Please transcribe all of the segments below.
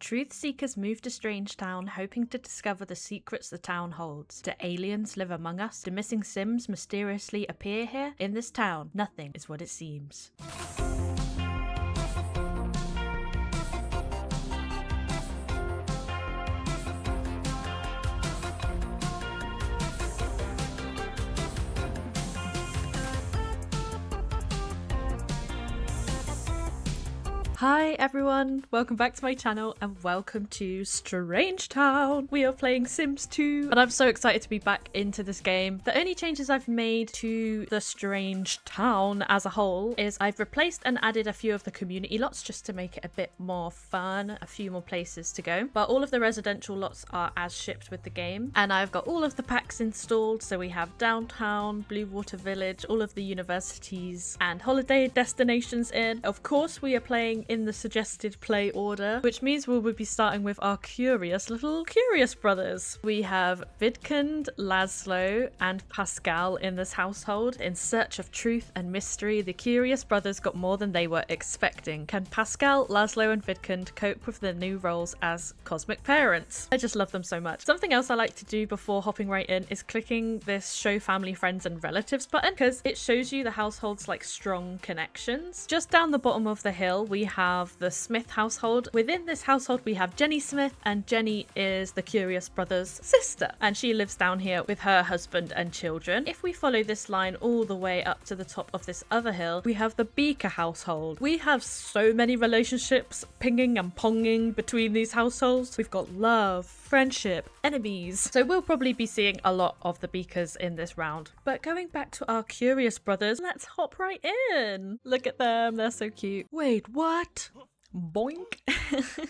Truth seekers move to Strangetown hoping to discover the secrets the town holds. Do aliens live among us? Do missing Sims mysteriously appear here? In this town, nothing is what it seems. Hi everyone, welcome back to my channel and welcome to Strangetown. We are playing Sims 2 and I'm so excited to be back into this game. The only changes I've made to the Strangetown as a whole is I've replaced and added a few of the community lots just to make it a bit more fun, a few more places to go. But all of the residential lots are as shipped with the game. And I've got all of the packs installed, so we have Downtown, Blue Water Village, all of the universities and holiday destinations in. Of course, we are playing in the suggested play order, which means we will be starting with our curious brothers. We have Vidkund, Laszlo and Pascal in this household. In search of truth and mystery, the curious brothers got more than they were expecting. Can Pascal, Laszlo and Vidkund cope with their new roles as cosmic parents? I just love them so much. Something else I like to do before hopping right in is clicking this show family, friends and relatives button, because it shows you the household's like strong connections. Just down the bottom of the hill we have the Smith household. Within this household we have Jenny Smith, and Jenny is the Curious Brothers' sister and she lives down here with her husband and children. If we follow this line all the way up to the top of this other hill, we have the Beaker household. We have so many relationships pinging and ponging between these households. We've got love, friendship, enemies. So we'll probably be seeing a lot of the Beakers in this round. But going back to our Curious Brothers, let's hop right in. Look at them, they're so cute. Wait, what? Boink.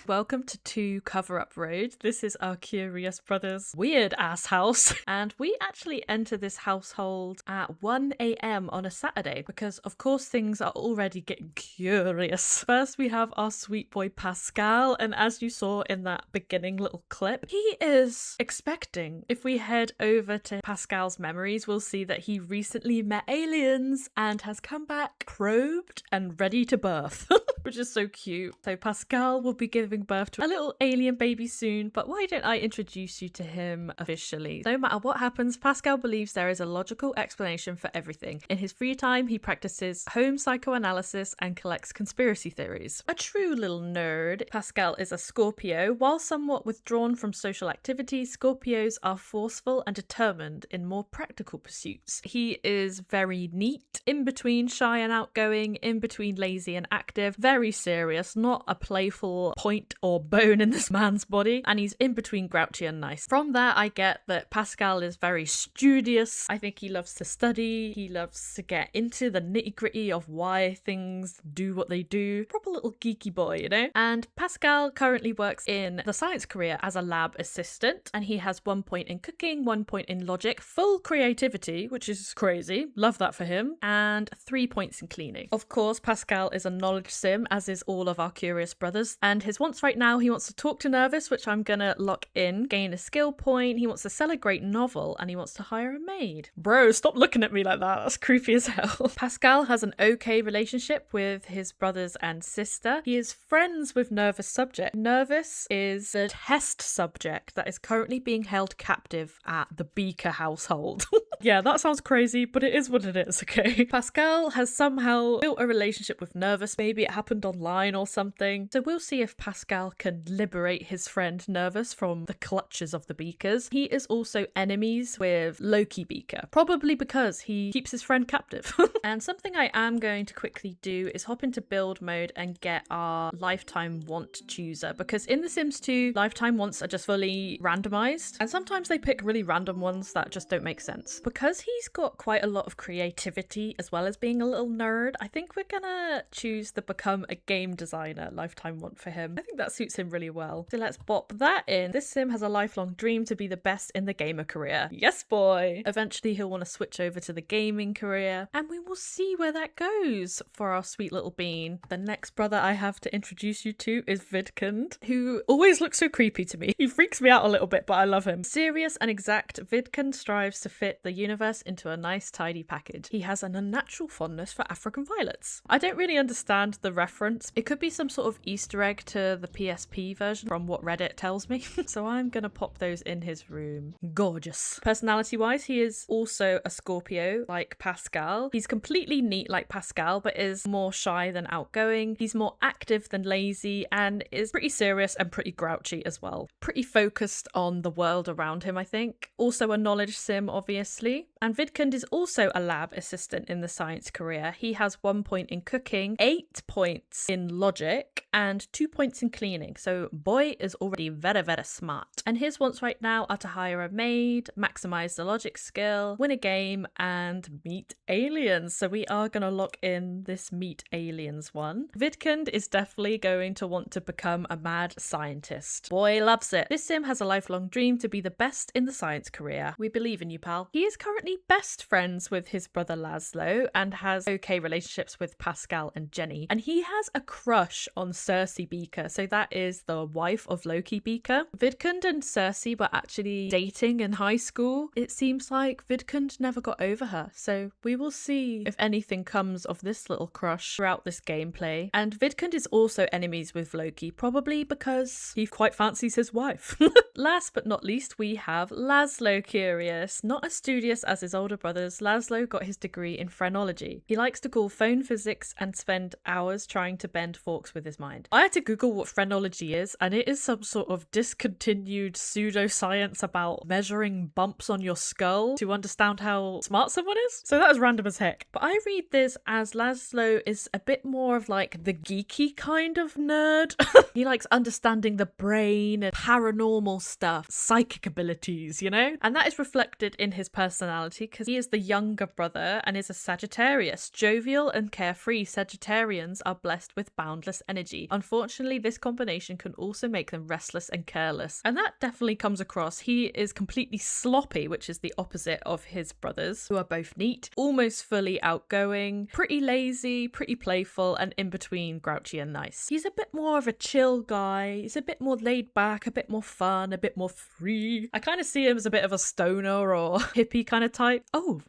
Welcome to 2 Cover Up Road. This is our Curious Brothers weird ass house. And we actually enter this household at 1 a.m. on a Saturday because of course things are already getting curious. First we have our sweet boy Pascal, and as you saw in that beginning little clip, he is expecting. If we head over to Pascal's memories, we'll see that he recently met aliens and has come back probed and ready to birth, which is so cute. So Pascal will be giving birth to a little alien baby soon, but why don't I introduce you to him officially? No matter what happens, Pascal believes there is a logical explanation for everything. In his free time, he practices home psychoanalysis and collects conspiracy theories. A true little nerd, Pascal is a Scorpio. While somewhat withdrawn from social activities, Scorpios are forceful and determined in more practical pursuits. He is very neat, in between shy and outgoing, in between lazy and active, very serious, not a playful point or bone in this man's body, and he's in between grouchy and nice. From that I get that Pascal is very studious. I think he loves to study, he loves to get into the nitty-gritty of why things do what they do. Proper little geeky boy, you know? And Pascal currently works in the science career as a lab assistant, and he has 1 point in cooking, 1 point in logic, full creativity, which is crazy, love that for him, and 3 points in cleaning. Of course, Pascal is a knowledge sim, as is all of our Curious Brothers, and his wants right now, he wants to talk to Nervous, which I'm gonna lock in, gain a skill point, he wants to sell a great novel, and he wants to hire a maid. Bro, stop looking at me like that, that's creepy as hell. Pascal has an okay relationship with his brothers and sister. He is friends with Nervous Subject. Nervous is the test subject that is currently being held captive at the Beaker household. Yeah, that sounds crazy, but it is what it is, okay? Pascal has somehow built a relationship with Nervous. Maybe it happened online or something. So we'll see if Pascal can liberate his friend Nervous from the clutches of the Beakers. He is also enemies with Loki Beaker, probably because he keeps his friend captive. And something I am going to quickly do is hop into build mode and get our lifetime want chooser, because in The Sims 2, lifetime wants are just fully randomized, and sometimes they pick really random ones that just don't make sense. Because he's got quite a lot of creativity as well as being a little nerd, I think we're gonna choose the become a game designer lifetime want for him. I think that suits him really well. So let's bop that in. This sim has a lifelong dream to be the best in the gamer career. Yes, boy! Eventually he'll want to switch over to the gaming career, and we will see where that goes for our sweet little bean. The next brother I have to introduce you to is Vidkund, who always looks so creepy to me. He freaks me out a little bit, but I love him. Serious and exact, Vidkund strives to fit the universe into a nice tidy package. He has an unnatural fondness for African violets. I don't really understand the reference. It could be some sort of Easter egg to the PSP version from what Reddit tells me. So I'm gonna pop those in his room. Gorgeous. Personality wise, he is also a Scorpio like Pascal. He's completely neat like Pascal, but is more shy than outgoing. He's more active than lazy and is pretty serious and pretty grouchy as well. Pretty focused on the world around him, I think. Also a knowledge sim, obviously. And Vidkund is also a lab assistant in the science career. He has 1 point in cooking, 8 points in logic, and 2 points in cleaning. So boy is already very, very smart. And his wants right now are to hire a maid, maximize the logic skill, win a game, and meet aliens. So we are going to lock in this meet aliens one. Vidkund is definitely going to want to become a mad scientist. Boy loves it. This sim has a lifelong dream to be the best in the science career. We believe in you, pal. He is currently best friends with his brother Laszlo and has okay relationships with Pascal and Jenny. And he has a crush on Cersei Beaker. So that is the wife of Loki Beaker. Vidkund and Cersei were actually dating in high school. It seems like Vidkund never got over her. So we will see if anything comes of this little crush throughout this gameplay. And Vidkund is also enemies with Loki, probably because he quite fancies his wife. Last but not least, we have Laszlo Curious. Not as studious as his older brothers, Laszlo got his degree in phrenology. He likes to call phone physics and spend hours trying to bend forks with his mind. I had to Google what phrenology is, and it is some sort of discontinued pseudoscience about measuring bumps on your skull to understand how smart someone is. So that was random as heck. But I read this as Laszlo is a bit more of like the geeky kind of nerd. He likes understanding the brain and paranormal stuff, psychic abilities, you know? And that is reflected in his personality because he is the younger brother and is a Sagittarius. Jovial and carefree Sagittarians are blessed with boundless energy. Unfortunately, this combination can also make them restless and careless. And that definitely comes across. He is completely sloppy, which is the opposite of his brothers, who are both neat, almost fully outgoing, pretty lazy, pretty playful, and in between grouchy and nice. He's a bit more of a chill guy. He's a bit more laid back, a bit more fun, a bit more free. I kind of see him as a bit of a stoner or hippie kind of type. Oh,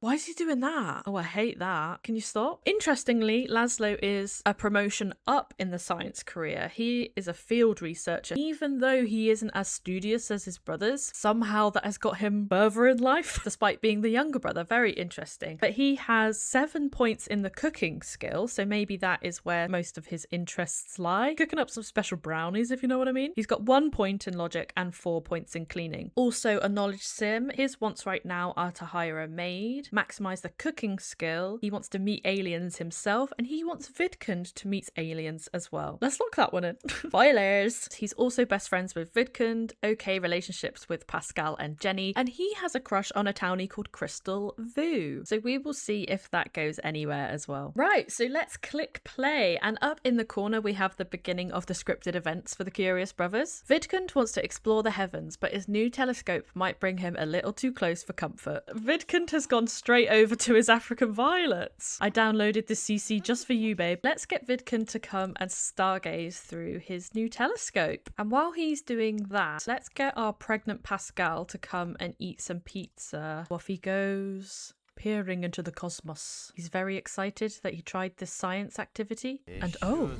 why is he doing that? Oh, I hate that. Can you stop? Interestingly, Laszlo is a promotion up in the science career. He is a field researcher. Even though he isn't as studious as his brothers, somehow that has got him further in life, despite being the younger brother. Very interesting. But he has 7 points in the cooking skill, so maybe that is where most of his interests lie. Cooking up some special brownies, if you know what I mean. He's got 1 point in logic and 4 points in cleaning. Also a knowledge sim. His wants right now are to hire a maid, maximize the cooking skill. He wants to meet aliens himself, and he wants Vidkund to meet aliens as well. Let's lock that one in. Spoilers! He's also best friends with Vidkund, okay relationships with Pascal and Jenny, and he has a crush on a townie called Crystal Vu. So we will see if that goes anywhere as well. Right, so let's click play, and up in the corner we have the beginning of the scripted events for the Curious Brothers. Vidkund wants to explore the heavens, but his new telescope might bring him a little too close for comfort. Vidkund has gone straight over to his African violets. I downloaded the CC just for you, babe. Let's get Vidkund to come and stargaze through his new telescope. And while he's doing that, let's get our pregnant Pascal to come and eat some pizza. Off he goes, peering into the cosmos. He's very excited that he tried this science activity. And oh!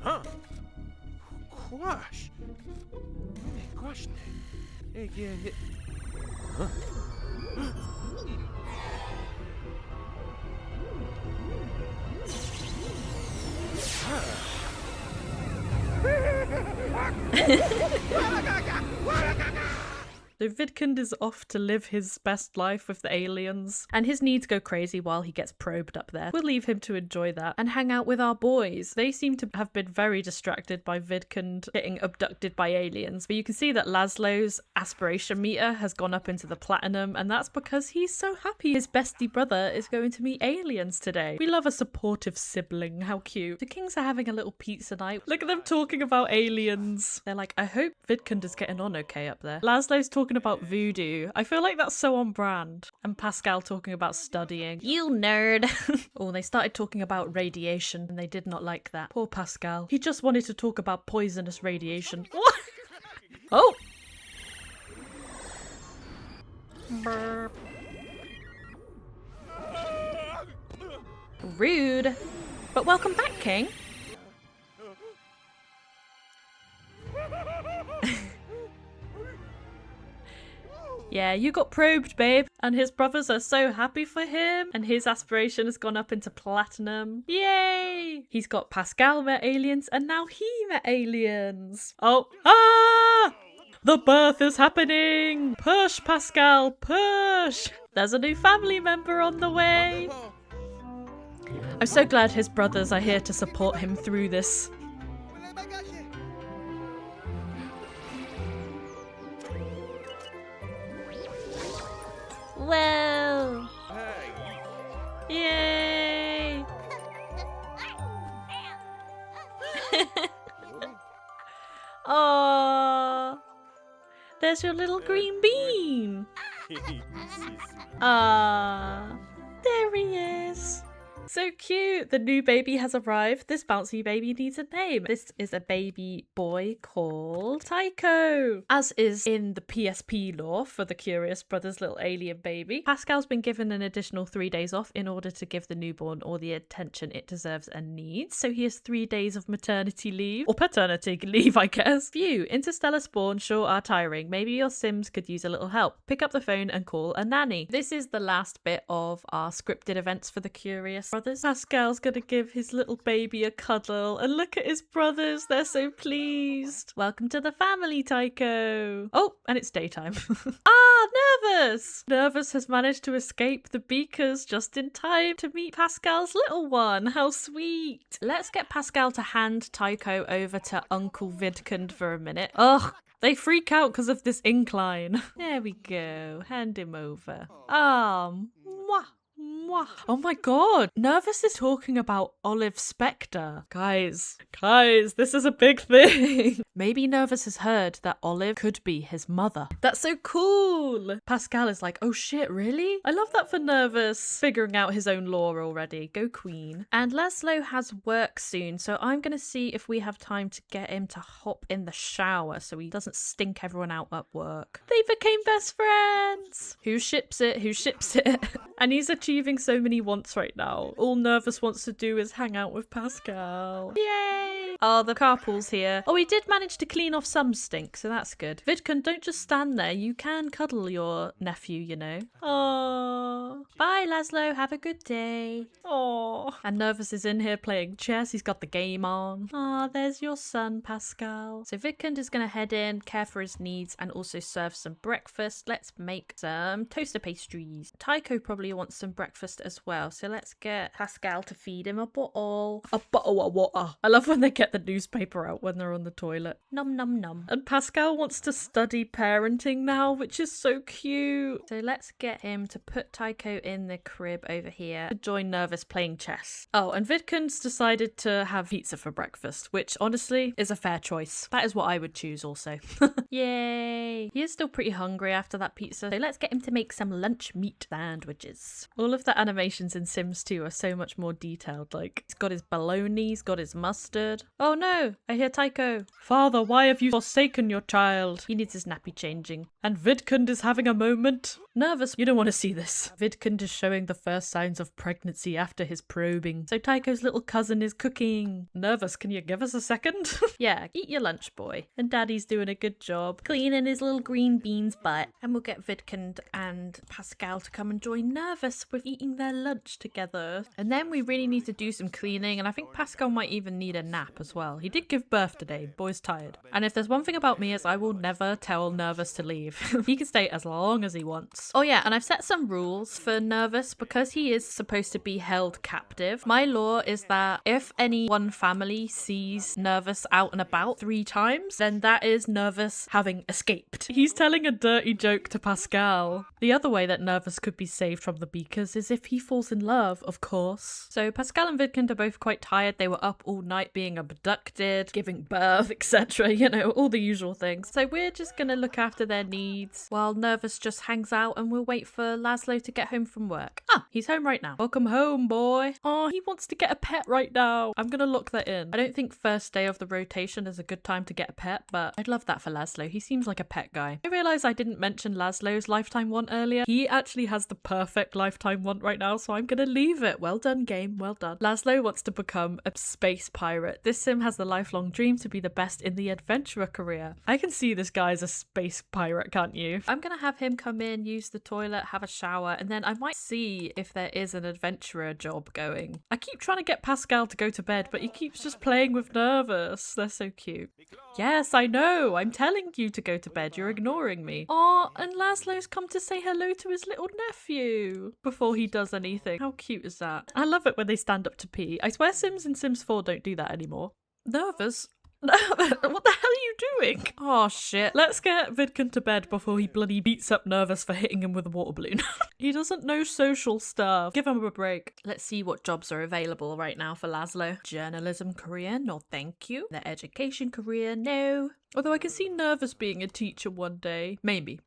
Huh? Quash. Quash. Huh? So Vidkund is off to live his best life with the aliens, and his needs go crazy while he gets probed up there. We'll leave him to enjoy that and hang out with our boys. They seem to have been very distracted by Vidkund getting abducted by aliens, but you can see that Laszlo's aspiration meter has gone up into the platinum, and that's because he's so happy his bestie brother is going to meet aliens today. We love a supportive sibling. How cute. The Kings are having a little pizza night. Look at them talking about aliens. They're like, I hope Vidkund is getting on okay up there. Laszlo's talking about voodoo. I feel like that's so on brand. And Pascal talking about studying. You nerd. Oh, they started talking about radiation and they did not like that. Poor Pascal. He just wanted to talk about poisonous radiation. What? Oh! Burp. Rude. But welcome back, King. Yeah, you got probed, babe. And his brothers are so happy for him. And his aspiration has gone up into platinum. Yay! He's got Pascal met aliens and now he met aliens. Oh, ah! The birth is happening! Push, Pascal, push! There's a new family member on the way. I'm so glad his brothers are here to support him through this. Whoa! Yay! Oh, there's your little green bean. Ah, there he is. So cute! The new baby has arrived. This bouncy baby needs a name. This is a baby boy called Tycho, as is in the PSP lore for the Curious Brothers little alien baby. Pascal's been given an additional 3 days off in order to give the newborn all the attention it deserves and needs. So he has 3 days of maternity leave, or paternity leave, I guess. Phew, interstellar spawn sure are tiring. Maybe your Sims could use a little help. Pick up the phone and call a nanny. This is the last bit of our scripted events for the Curious Brothers. Pascal's gonna give his little baby a cuddle, and look at his brothers, they're so pleased. Welcome to the family, Tycho. Oh, and it's daytime. Ah, Nervous! Nervous has managed to escape the beakers just in time to meet Pascal's little one. How sweet. Let's get Pascal to hand Tycho over to Uncle Vidkund for a minute. Ugh. They freak out because of this incline. There we go. Hand him over. Ah, mwah. Oh my god, Nervous is talking about Olive Spectre. Guys, this is a big thing. Maybe Nervous has heard that Olive could be his mother. That's so cool. Pascal is like, oh shit, really? I love that for Nervous. Figuring out his own lore already. Go Queen. And Laszlo has work soon, so I'm gonna see if we have time to get him to hop in the shower so he doesn't stink everyone out at work. They became best friends. Who ships it? Who ships it? And he's achieving so many wants right now. All Nervous wants to do is hang out with Pascal. Yay! Oh, the carpool's here. Oh, he did manage to clean off some stink, so that's good. Vidkun, don't just stand there. You can cuddle your nephew, you know. Oh, bye, Laszlo. Have a good day. Oh, and Nervous is in here playing chess. He's got the game on. Oh, there's your son, Pascal. So Vidkun is going to head in, care for his needs, and also serve some breakfast. Let's make some toaster pastries. Tycho probably wants some breakfast as well, so let's get Pascal to feed him a bottle of water. I love when they get the newspaper out when they're on the toilet. Num num num. And Pascal wants to study parenting now, which is so cute. So let's get him to put Tycho in the crib over here to join Nervous playing chess. Oh, and Vidkun's decided to have pizza for breakfast, which honestly is a fair choice. That is what I would choose also. Yay. He is still pretty hungry after that pizza, so let's get him to make some lunch meat sandwiches. All of the animations in Sims 2 are so much more detailed. Like, he's got his bologna, he's got his mustard. Oh no, I hear Tycho. Father, why have you forsaken your child? He needs his nappy changing. And Vidkund is having a moment. Nervous, you don't want to see this. Vidkund is showing the first signs of pregnancy after his probing. So Tycho's little cousin is cooking. Nervous, can you give us a second? Yeah, eat your lunch, boy. And Daddy's doing a good job cleaning his little green bean's butt. And we'll get Vidkund and Pascal to come and join Nervous with eating their lunch together. And then we really need to do some cleaning, and I think Pascal might even need a nap as well. He did give birth today. Boy's tired. And if there's one thing about me is I will never tell Nervous to leave. He can stay as long as he wants. Oh yeah, and I've set some rules for Nervous because he is supposed to be held captive. My law is that if any one family sees Nervous out and about 3 times, then that is Nervous having escaped. He's telling a dirty joke to Pascal. The other way that Nervous could be saved from the beakers is if he falls in love, of course. So Pascal and Vidkund are both quite tired. They were up all night being abducted, giving birth, etc. You know, all the usual things. So we're just gonna look after their needs while Nervous just hangs out, and we'll wait for Laszlo to get home from work. Ah, he's home right now. Welcome home, boy. Oh, he wants to get a pet right now. I'm gonna lock that in. I don't think first day of the rotation is a good time to get a pet, but I'd love that for Laszlo. He seems like a pet guy. I realised I didn't mention Laszlo's lifetime want earlier. He actually has the perfect lifetime want right now, so I'm gonna leave it. Well done, game. Well done. Laszlo wants to become a space pirate. This sim has the lifelong dream to be the best in the adventurer career. I can see this guy as a space pirate, can't you? I'm gonna have him come in, use the toilet, have a shower, and then I might see if there is an adventurer job going. I keep trying to get Pascal to go to bed, but he keeps just playing with Nervous. They're so cute. Yes, I know. I'm telling you to go to bed. You're ignoring me. Oh, and Laszlo's come to say hello to his little nephew before he does anything. How cute is that? I love it when they stand up to pee. I swear Sims and Sims 4 don't do that anymore. Nervous? What the hell are you doing? Oh shit. Let's get Vidkun to bed before he bloody beats up Nervous for hitting him with a water balloon. He doesn't know social stuff. Give him a break. Let's see what jobs are available right now for Laszlo. Journalism career, no thank you. The education career, no. Although I can see Nervous being a teacher one day. Maybe.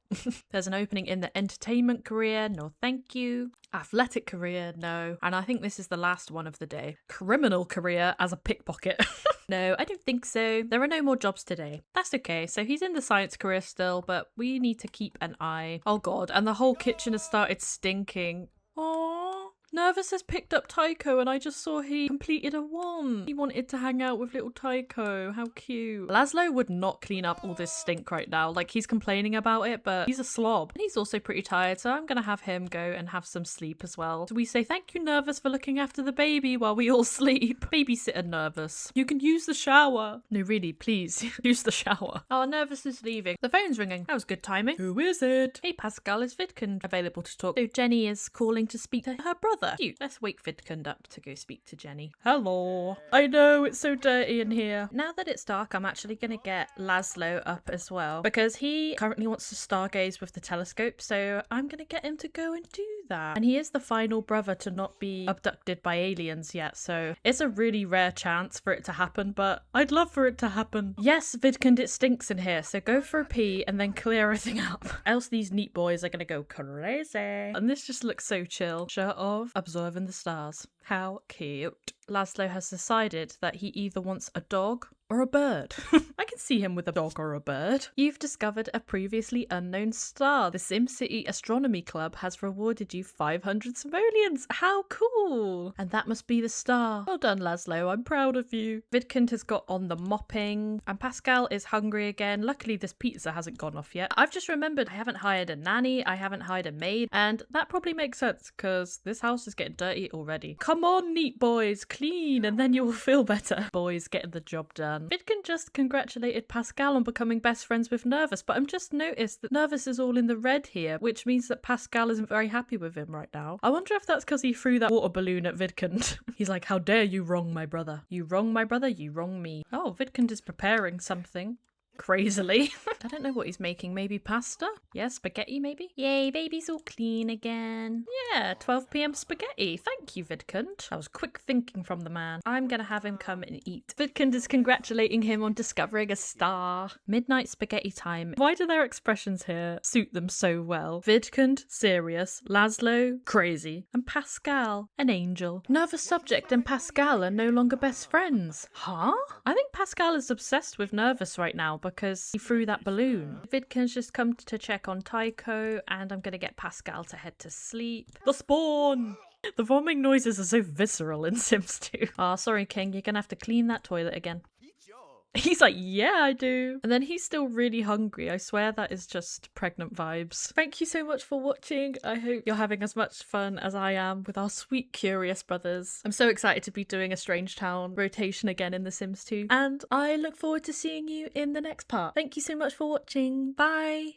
There's an opening in the entertainment career, no thank you. Athletic career, no. And I think this is the last one of the day. Criminal career as a pickpocket. No, I don't think so. There are no more jobs today. That's okay. So he's in the science career still, but we need to keep an eye. Oh god, and the whole kitchen has started stinking. Aww. Nervous has picked up Tycho and I just saw he completed a one. He wanted to hang out with little Tycho. How cute. Laszlo would not clean up all this stink right now. Like, he's complaining about it, but he's a slob. And he's also pretty tired, so I'm gonna have him go and have some sleep as well. So we say thank you, Nervous, for looking after the baby while we all sleep. Babysitter Nervous. You can use the shower. No, really, please. Use the shower. Oh, Nervous is leaving. The phone's ringing. That was good timing. Who is it? Hey, Pascal, is Vidkun available to talk? So Jenny is calling to speak to her brother. Cute. Let's wake Vidkun up to go speak to Jenny. Hello. I know, it's so dirty in here. Now that it's dark, I'm actually going to get Laszlo up as well because he currently wants to stargaze with the telescope, so I'm going to get him to go and do that. And he is the final brother to not be abducted by aliens yet, so it's a really rare chance for it to happen, but I'd love for it to happen. Yes, Vidkun, it stinks in here, so go for a pee and then clear everything up. Else these neat boys are going to go crazy. And this just looks so chill. Shirt off, observing the stars. How cute. Laszlo has decided that he either wants a dog or a bird. I can see him with a dog or a bird. You've discovered a previously unknown star. The SimCity Astronomy Club has rewarded you 500 simoleons. How cool. And that must be the star. Well done, Laszlo. I'm proud of you. Vidkun has got on the mopping and Pascal is hungry again. Luckily, this pizza hasn't gone off yet. I've just remembered I haven't hired a nanny. I haven't hired a maid. And that probably makes sense because this house is getting dirty already. Come on, neat boys. Clean and then you will feel better. Boys getting the job done. Vidkun just congratulated Pascal on becoming best friends with Nervous, but I'm just noticed that Nervous is all in the red here, which means that Pascal isn't very happy with him right now. I wonder if that's because he threw that water balloon at Vidkun. He's like, how dare you wrong my brother? You wrong my brother, you wrong me. Oh, Vidkun is preparing something. Crazily. I don't know what he's making. Maybe pasta? Yeah, spaghetti maybe? Yay, baby's all clean again. Yeah, 12 p.m. spaghetti. Thank you, Vidkun. That was quick thinking from the man. I'm gonna have him come and eat. Vidkun is congratulating him on discovering a star. Midnight spaghetti time. Why do their expressions here suit them so well? Vidkun, serious. Laszlo, crazy. And Pascal, an angel. Nervous subject and Pascal are no longer best friends. Huh? I think Pascal is obsessed with Nervous right now because he threw that balloon. Vidkun's just come to check on Tycho and I'm gonna get Pascal to head to sleep. The spawn! The vomiting noises are so visceral in Sims 2. Ah, sorry King, you're gonna have to clean that toilet again. He's like, yeah, I do. And then he's still really hungry. I swear that is just pregnant vibes. Thank you so much for watching. I hope you're having as much fun as I am with our sweet, curious brothers. I'm so excited to be doing a Strangetown rotation again in The Sims 2. And I look forward to seeing you in the next part. Thank you so much for watching. Bye.